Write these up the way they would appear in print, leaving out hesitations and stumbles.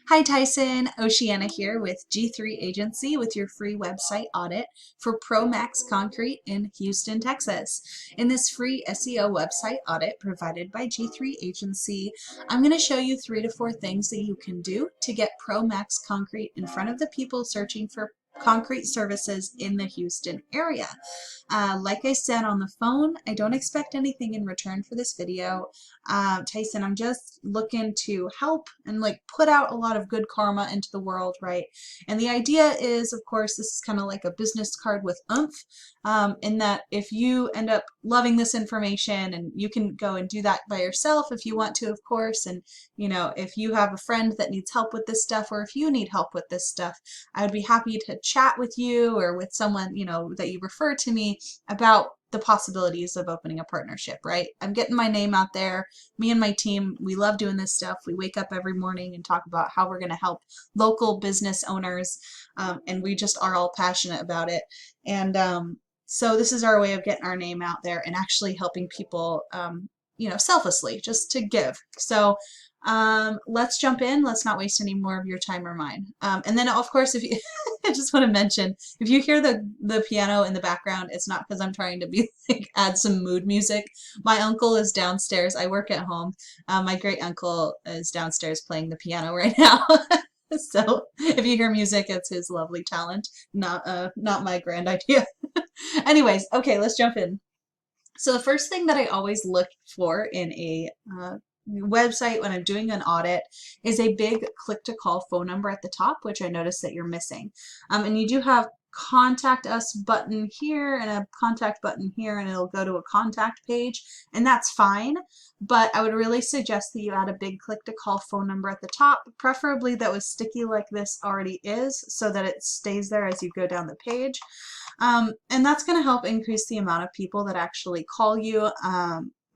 Hi Tyson, Oceana here with G3 Agency with your free website audit for Promax Concrete in Houston, Texas. In this free SEO website audit provided by G3 Agency, I'm going to show you 3 to 4 things that you can do to get Promax Concrete in front of the people searching for concrete services in the Houston area. Like I said on the phone, I don't expect anything in return for this video. Tyson, I'm just looking to help and put out a lot of good karma into the world, right? And the idea is, of course, this is kind of like a business card with oomph, in that if you end up loving this information, and you can go and do that by yourself if you want to, of course, and if you have a friend that needs help with this stuff, or if you need help with this stuff, I would be happy to chat with you or with someone, that you refer to me about the possibilities of opening a partnership, right? I'm getting my name out there. Me and my team, we love doing this stuff. We wake up every morning and talk about how we're going to help local business owners, and we just are all passionate about it. And so this is our way of getting our name out there and actually helping people, selflessly, just to give. So let's jump in. Let's not waste any more of your time or mine. And then, of course, if you, I just want to mention, if you hear the piano in the background, it's not because I'm trying to be add some mood music. My uncle is downstairs. I work at home. My great uncle is downstairs playing the piano right now. So if you hear music, it's his lovely talent, not my grand idea. Anyways, okay, let's jump in. So the first thing that I always look for in a website when I'm doing an audit is a big click to call phone number at the top, which I noticed that you're missing. And you do have contact us button here and a contact button here, and it'll go to a contact page, and that's fine. But I would really suggest that you add a big click to call phone number at the top, preferably that was sticky like this already is, so that it stays there as you go down the page. And that's going to help increase the amount of people that actually call you,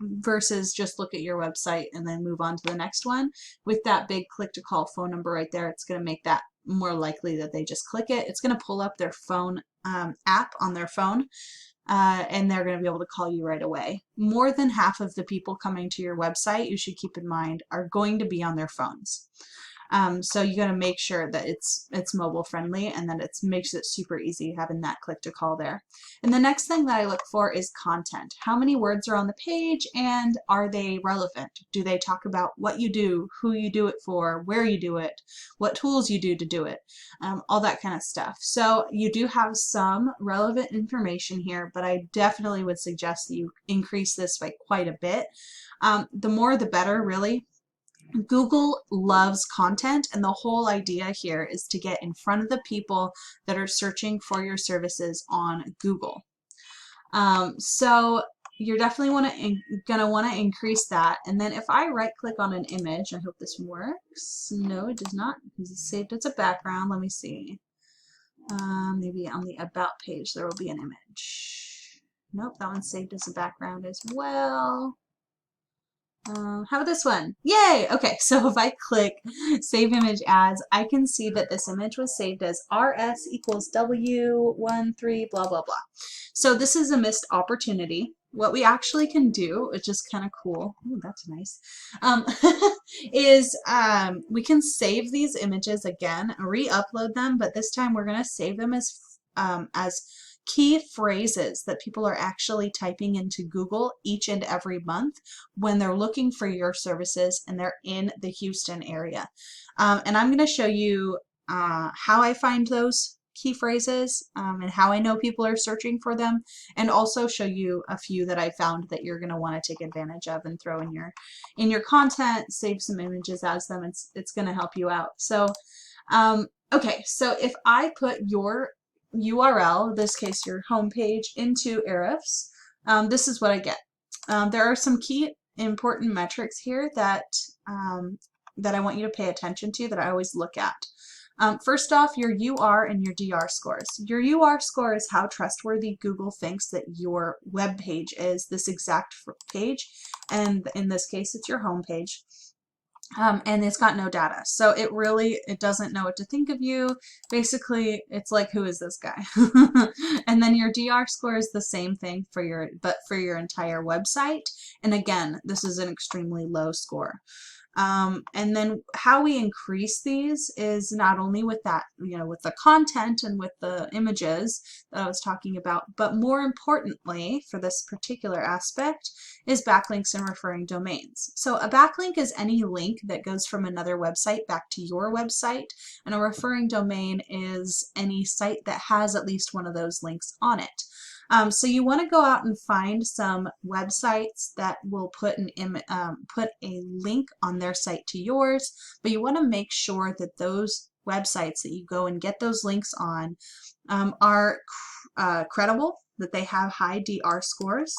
versus just look at your website and then move on to the next one. With that big click to call phone number right there, it's going to make that more likely that they just click it. It's going to pull up their phone app on their phone, and they're going to be able to call you right away. More than half of the people coming to your website, you should keep in mind, are going to be on their phones. So you got to make sure that it's mobile friendly, and that it makes it super easy having that click to call there. And the next thing that I look for is content. How many words are on the page, and are they relevant? Do they talk about what you do, who you do it for, where you do it, what tools you do to do it, all that kind of stuff. So you do have some relevant information here, but I definitely would suggest that you increase this by quite a bit. The more the better, really. Google loves content, and the whole idea here is to get in front of the people that are searching for your services on Google. So you're definitely gonna want to increase that. And then if I right click on an image, I hope this works. No, it does not, because it's saved as a background. Let me see. Maybe on the about page there will be an image. Nope, that one's saved as a background as well. How about this one? Yay! Okay, so if I click Save Image As, I can see that this image was saved as RS equals W13 blah blah blah. So this is a missed opportunity. What we actually can do, which is kind of cool, ooh, that's nice, is we can save these images again, re-upload them, but this time we're going to save them as key phrases that people are actually typing into Google each and every month when they're looking for your services and they're in the Houston area. And I'm going to show you how I find those key phrases, and how I know people are searching for them, and also show you a few that I found that you're going to want to take advantage of and throw in your content, save some images as them. It's going to help you out. So okay, so if I put your URL, in this case your homepage, into Ahrefs, this is what I get. There are some key important metrics here that that I want you to pay attention to, that I always look at. First off, your UR and your DR scores. Your UR score is how trustworthy Google thinks that your web page is, this exact page, and in this case it's your home page. And it's got no data, so it doesn't know what to think of you. Basically, it's like, who is this guy? And then your DR score is the same thing for your entire website, and again, this is an extremely low score. And then how we increase these is not only with that, with the content and with the images that I was talking about, but more importantly for this particular aspect is backlinks and referring domains. So a backlink is any link that goes from another website back to your website, and a referring domain is any site that has at least one of those links on it. So you want to go out and find some websites that will put put a link on their site to yours, but you want to make sure that those websites that you go and get those links on are credible, that they have high DR scores,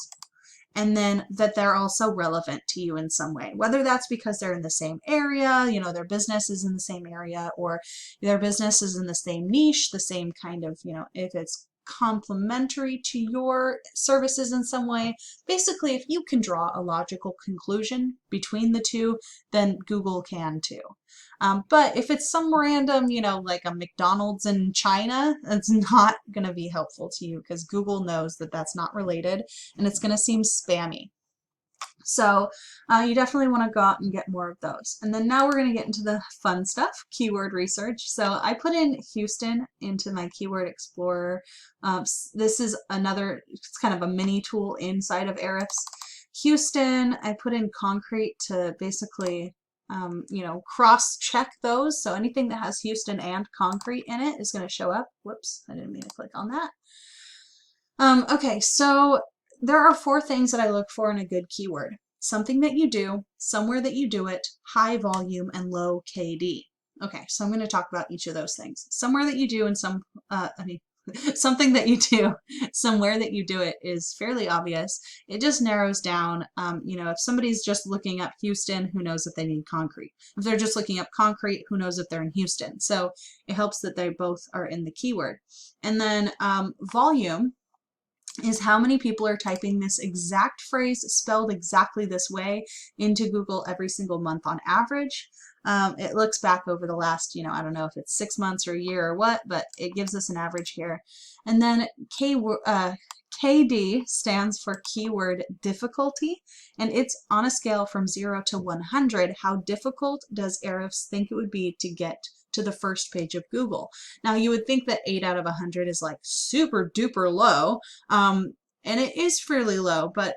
and then that they're also relevant to you in some way, whether that's because they're in the same area, their business is in the same area, or their business is in the same niche, the same kind of, if it's complementary to your services in some way. Basically, if you can draw a logical conclusion between the two, then Google can too. But if it's some random, like a McDonald's in China, it's not going to be helpful to you because Google knows that that's not related and it's going to seem spammy. So you definitely want to go out and get more of those. And then now we're going to get into the fun stuff, keyword research. So I put in Houston into my Keyword Explorer. This is it's kind of a mini tool inside of Ahrefs. Houston, I put in concrete to basically cross-check those. So anything that has Houston and concrete in it is going to show up. Whoops, I didn't mean to click on that. Okay, so there are 4 things that I look for in a good keyword. Something that you do, somewhere that you do it, high volume, and low KD. Okay, so I'm going to talk about each of those things. Somewhere that you do and something that you do, somewhere that you do it is fairly obvious. It just narrows down, if somebody's just looking up Houston, who knows if they need concrete? If they're just looking up concrete, who knows if they're in Houston? So it helps that they both are in the keyword. And then volume is how many people are typing this exact phrase spelled exactly this way into Google every single month on average. It looks back over the last, I don't know if it's 6 months or a year or what, but it gives us an average here. And then KD stands for keyword difficulty, and it's on a scale from 0 to 100. How difficult does Ahrefs think it would be to get to the first page of Google? Now you would think that 8 out of 100 is like super duper low, and it is fairly low, but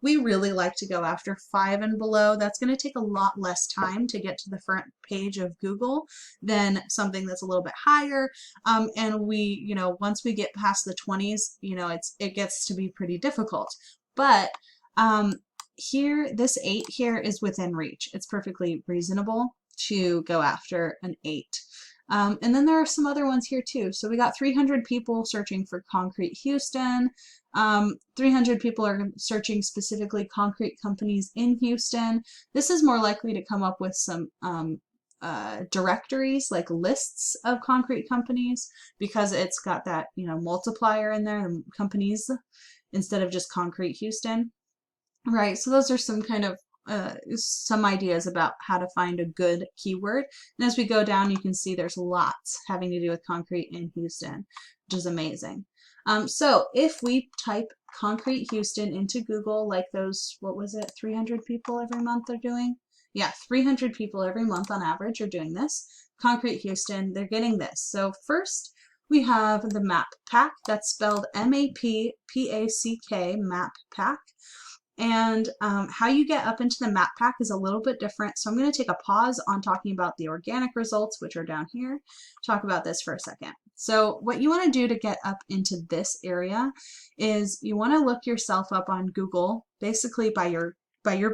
we really like to go after 5 and below. That's going to take a lot less time to get to the front page of Google than something that's a little bit higher. And we, once we get past the 20s, it gets to be pretty difficult. But here, this 8 here is within reach. It's perfectly reasonable to go after an 8. And then there are some other ones here too. So we got 300 people searching for concrete Houston. 300 people are searching specifically concrete companies in Houston. This is more likely to come up with some directories, like lists of concrete companies, because it's got that multiplier in there, companies, instead of just concrete Houston. Right, so those are some kind of some ideas about how to find a good keyword. And as we go down, you can see there's lots having to do with concrete in Houston, which is amazing. So if we type concrete Houston into Google, like those, 300 people every month are doing? Yeah, 300 people every month on average are doing this. Concrete Houston, they're getting this. So first we have the map pack. That's spelled M-A-P-P-A-C-K, map pack. And how you get up into the map pack is a little bit different. So I'm going to take a pause on talking about the organic results, which are down here. Talk about this for a second. So what you want to do to get up into this area is you want to look yourself up on Google, basically by your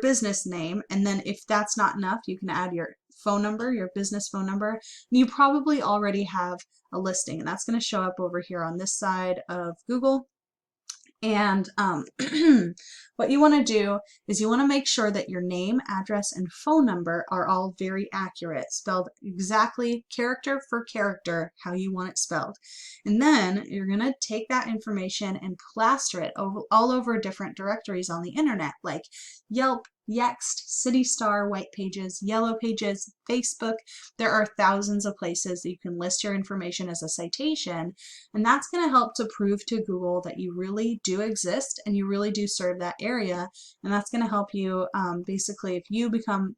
business name. And then if that's not enough, you can add your phone number, your business phone number. You probably already have a listing, and that's going to show up over here on this side of Google. And what you want to do is you want to make sure that your name, address, and phone number are all very accurate, spelled exactly character for character how you want it spelled. And then you're going to take that information and plaster it all over different directories on the internet, like Yelp, Yext, City Star, White Pages, Yellow Pages, Facebook. There are thousands of places that you can list your information as a citation, and that's going to help to prove to Google that you really do exist and you really do serve that area. And that's going to help you basically, if you become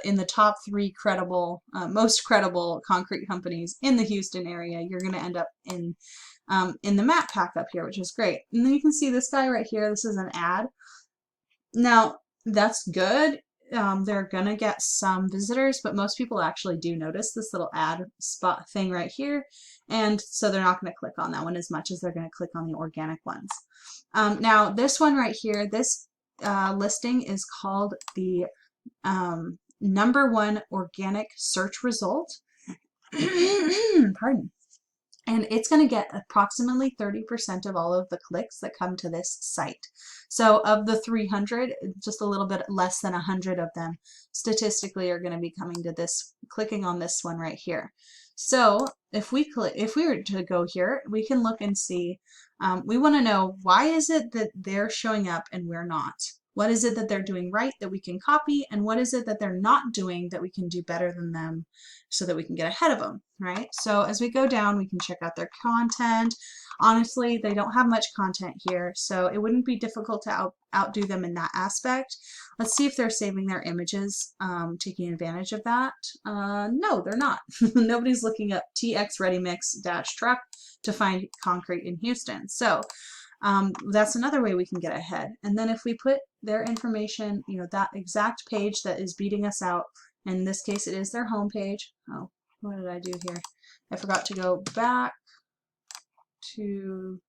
in the top 3 credible, most credible concrete companies in the Houston area, you're going to end up in the map pack up here, which is great. And then you can see this guy right here. This is an ad. Now, that's good. They're going to get some visitors, but most people actually do notice this little ad spot thing right here. And so they're not going to click on that one as much as they're going to click on the organic ones. Now, this one right here, this listing is called the #1 organic search result. Pardon. And it's going to get approximately 30% of all of the clicks that come to this site. So of the 300, just a little bit less than 100 of them statistically are going to be coming to this, clicking on this one right here. So if we were to go here, we can look and see, we want to know, why is it that they're showing up and we're not? What is it that they're doing right that we can copy, and what is it that they're not doing that we can do better than them so that we can get ahead of them, right? So as we go down, we can check out their content. Honestly, they don't have much content here, so it wouldn't be difficult to outdo them in that aspect. Let's see if they're saving their images, taking advantage of that. No, they're not. Nobody's looking up TX Ready Mix - truck to find concrete in Houston. So that's another way we can get ahead. And then if we put their information, you know, that exact page that is beating us out, in this case it is their home page. Oh, what did I do here? I forgot to go back to,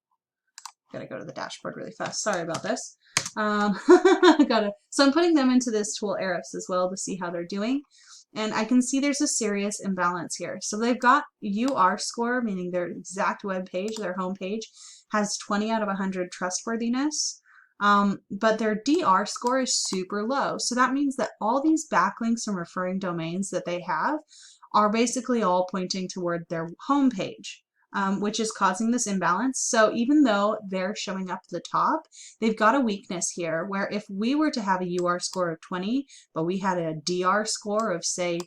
gotta go to the dashboard really fast. Sorry about this. So I'm putting them into this tool Eris as well to see how they're doing. And I can see there's a serious imbalance here. So they've got UR score, meaning their exact web page, their home page, has 20 out of 100 trustworthiness, but their DR score is super low. So that means that all these backlinks from referring domains that they have are basically all pointing toward their home page, which is causing this imbalance. So even though they're showing up at the top, they've got a weakness here where if we were to have a UR score of 20, but we had a DR score of, say,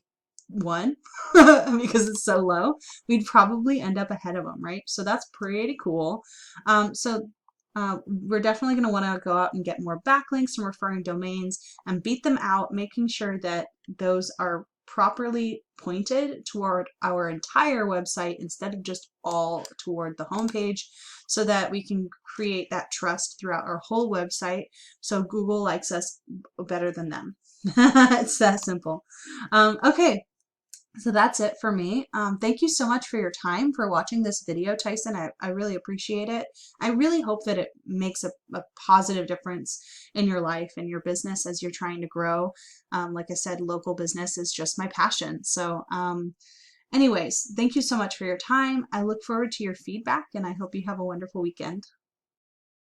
1 because it's so low, we'd probably end up ahead of them, right? So that's pretty cool. We're definitely going to want to go out and get more backlinks from referring domains and beat them out, making sure that those are properly pointed toward our entire website instead of just all toward the homepage, so that we can create that trust throughout our whole website so Google likes us better than them. It's that simple. Okay. So that's it for me. Thank you so much for your time for watching this video, Tyson. I really appreciate it. I really hope that it makes a positive difference in your life and your business as you're trying to grow. Like I said, local business is just my passion. So anyways, thank you so much for your time. I look forward to your feedback, and I hope you have a wonderful weekend.